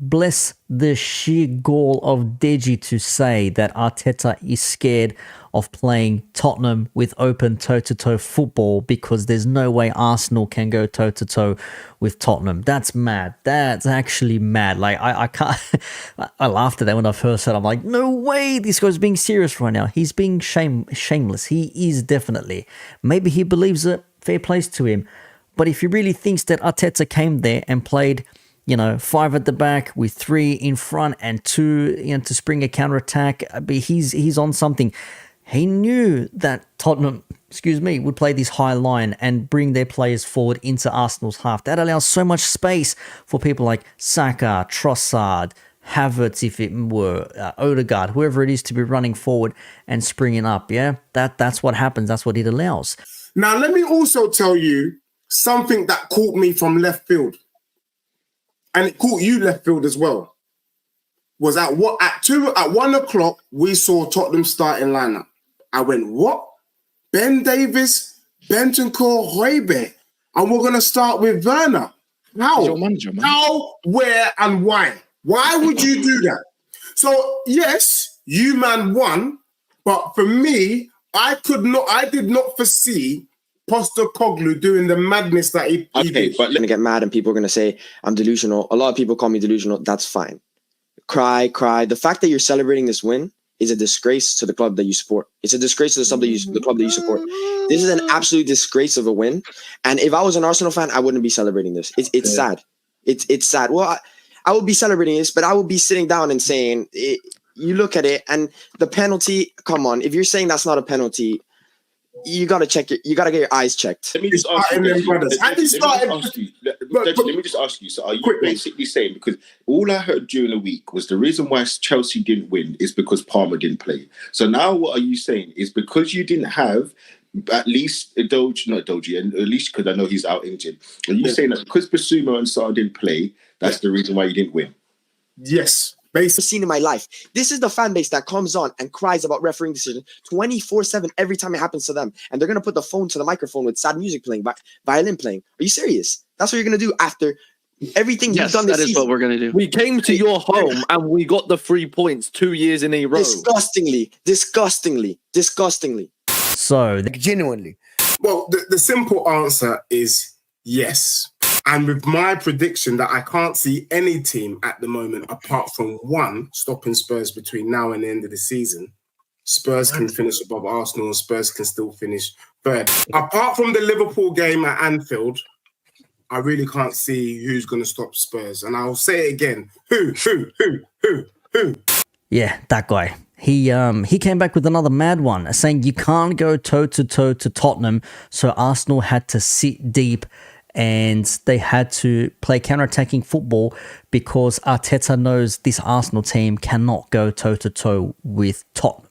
Bless the sheer gall of Deji to say that Arteta is scared of playing Tottenham with open toe-to-toe football because there's no way Arsenal can go toe-to-toe with Tottenham. That's mad. That's actually mad. Like, I can't... I laughed at that when I first heard it. I'm like, no way this guy's being serious right now. He's being shameless. He is definitely. Maybe he believes it. Fair plays to him. But if he really thinks that Arteta came there and played, 5 at the back with 3 in front and 2, to spring a counter-attack, he's on something. He knew that Tottenham, would play this high line and bring their players forward into Arsenal's half. That allows so much space for people like Saka, Trossard, Havertz, if it were, Odegaard, whoever it is, to be running forward and springing up, yeah? That's what happens. That's what it allows. Now, let me also tell you something that caught me from left field. And it caught you left field as well. Was at 1 o'clock, we saw Tottenham starting lineup. I went, what? Ben Davies, Bentancur, Højbjerg. And we're going to start with Werner. How? Your manager, man. How, where, and why? Why would you do that? So, yes, you man won. But for me, I did not foresee Postecoglou doing the madness that he did. But going to get mad and people are going to say, I'm delusional. A lot of people call me delusional. That's fine. Cry. The fact that you're celebrating this win is a disgrace to the club that you support. It's a disgrace to the club that you support. This is an absolute disgrace of a win. And if I was an Arsenal fan, I wouldn't be celebrating this. It's sad. It's sad. Well, I would be celebrating this, but I would be sitting down and saying, you look at it and the penalty, come on. If you're saying that's not a penalty, you got to check it. You got to get your eyes checked. Let me just ask you. Let me just ask you. So, are you basically saying, because all I heard during the week was the reason why Chelsea didn't win is because Palmer didn't play. So now, what are you saying is because you didn't have at least Doji, and at least because I know he's out injured. Are you saying that because Basuma and Sarr didn't play, that's the reason why you didn't win? Yes. Basically, seen in my life. This is the fan base that comes on and cries about refereeing decisions 24/7 every time it happens to them, and they're gonna put the phone to the microphone with sad music playing, violin playing. Are you serious? That's what you're gonna do after everything you've done this season? That is what we're gonna do. We came to your home and we got the 3 points 2 years in a row. Disgustingly. So, genuinely. Well, the simple answer is yes. And with my prediction that I can't see any team at the moment, apart from one, stopping Spurs between now and the end of the season, Spurs can finish above Arsenal and Spurs can still finish third. Apart from the Liverpool game at Anfield, I really can't see who's going to stop Spurs. And I'll say it again. Who? Yeah, that guy. He came back with another mad one, saying you can't go toe-to-toe to Tottenham, so Arsenal had to sit deep and they had to play counter-attacking football because Arteta knows this Arsenal team cannot go toe-to-toe with Tottenham.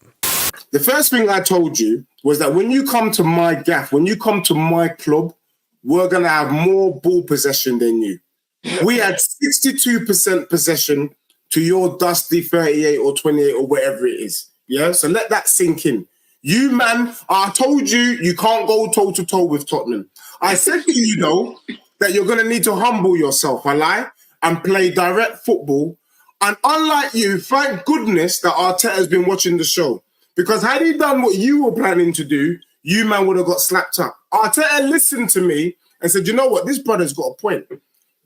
The first thing I told you was that when you come to my gaff, when you come to my club, we're going to have more ball possession than you. We had 62% possession to your dusty 38 or 28 or whatever it is. Yeah, so let that sink in. You, man, I told you can't go toe-to-toe with Tottenham. I said to you, though, that you're going to need to humble yourself, and play direct football. And unlike you, thank goodness that Arteta has been watching the show. Because had he done what you were planning to do, you, man, would have got slapped up. Arteta listened to me and said, you know what, this brother's got a point.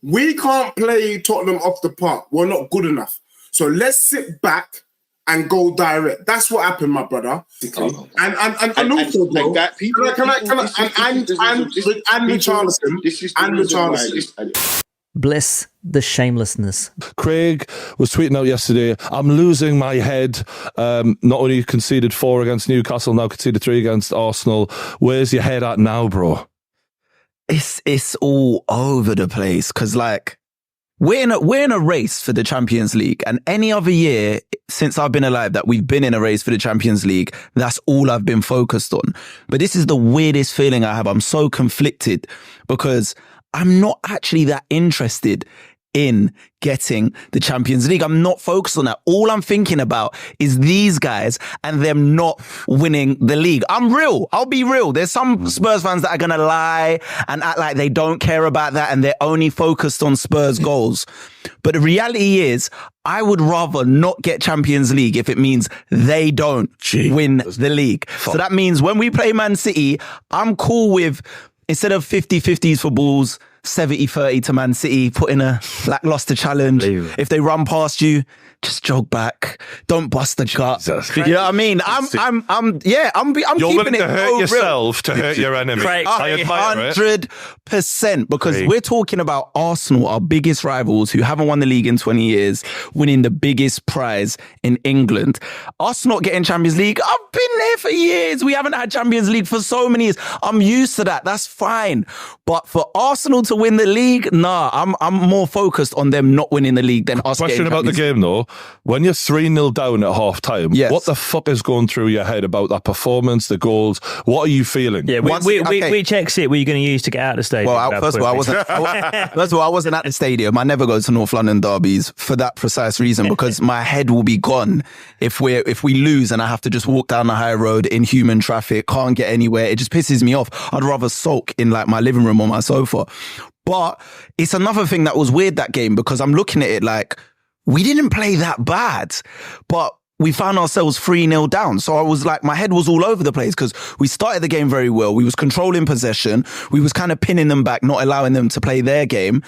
We can't play Tottenham off the park. We're not good enough. So let's sit back and go direct. That's what happened, my brother. And also, bro, and Richarlison. Bless the shamelessness. Craig was tweeting out yesterday, I'm losing my head. Not only conceded 4 against Newcastle, now conceded 3 against Arsenal. Where's your head at now, bro? It's all over the place because, like, we're in a race for the Champions League, and any other year since I've been alive that we've been in a race for the Champions League, that's all I've been focused on. But this is the weirdest feeling I have. I'm so conflicted because I'm not actually that interested in getting the Champions League. I'm not focused on that. All I'm thinking about is these guys and them not winning the league. I'm real. I'll be real. There's some Spurs fans that are going to lie and act like they don't care about that and they're only focused on Spurs goals. But the reality is, I would rather not get Champions League if it means they don't win the league. So that means when we play Man City, I'm cool with, instead of 50-50s for balls, 70-30 to Man City, put in a lackluster challenge. If they run past you, just jog back. Don't bust the gut. You know what I mean? I'm You're keeping willing it to hurt so yourself to hurt your enemy. Craig, I admire it. 100%, because we're talking about Arsenal, our biggest rivals, who haven't won the league in 20 years, winning the biggest prize in England. Us not getting Champions League, I've been there for years. We haven't had Champions League for so many years. I'm used to that. That's fine. But for Arsenal to win the league, nah, I'm more focused on them not winning the league than us Question getting about the Champions game though. When you're 3-0 down at half time, what the fuck is going through your head about that performance, the goals? What are you feeling? Yeah, which exit were you going to use to get out of the stadium? Well, first of all, I wasn't at the stadium. I never go to North London derbies for that precise reason, because my head will be gone if we lose and I have to just walk down the high road in human traffic, can't get anywhere. It just pisses me off. I'd rather sulk in like my living room on my sofa. But it's another thing that was weird that game, because I'm looking at it like, we didn't play that bad, but we found ourselves 3-0 down. So I was like, my head was all over the place, because we started the game very well. We was controlling possession. We was kind of pinning them back, not allowing them to play their game.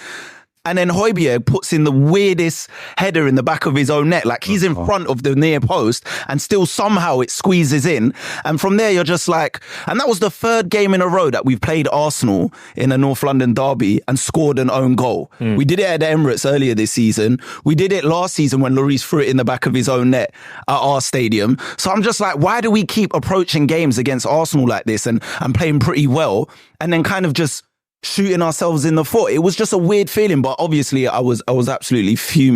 And then Højbjerg puts in the weirdest header in the back of his own net. Like, he's in front of the near post and still somehow it squeezes in. And from there, you're just like, and that was the third game in a row that we've played Arsenal in a North London derby and scored an own goal. We did it at the Emirates earlier this season. We did it last season when Lloris threw it in the back of his own net at our stadium. So I'm just like, why do we keep approaching games against Arsenal like this and playing pretty well and then kind of just shooting ourselves in the foot? It was just a weird feeling, but obviously I was absolutely fuming.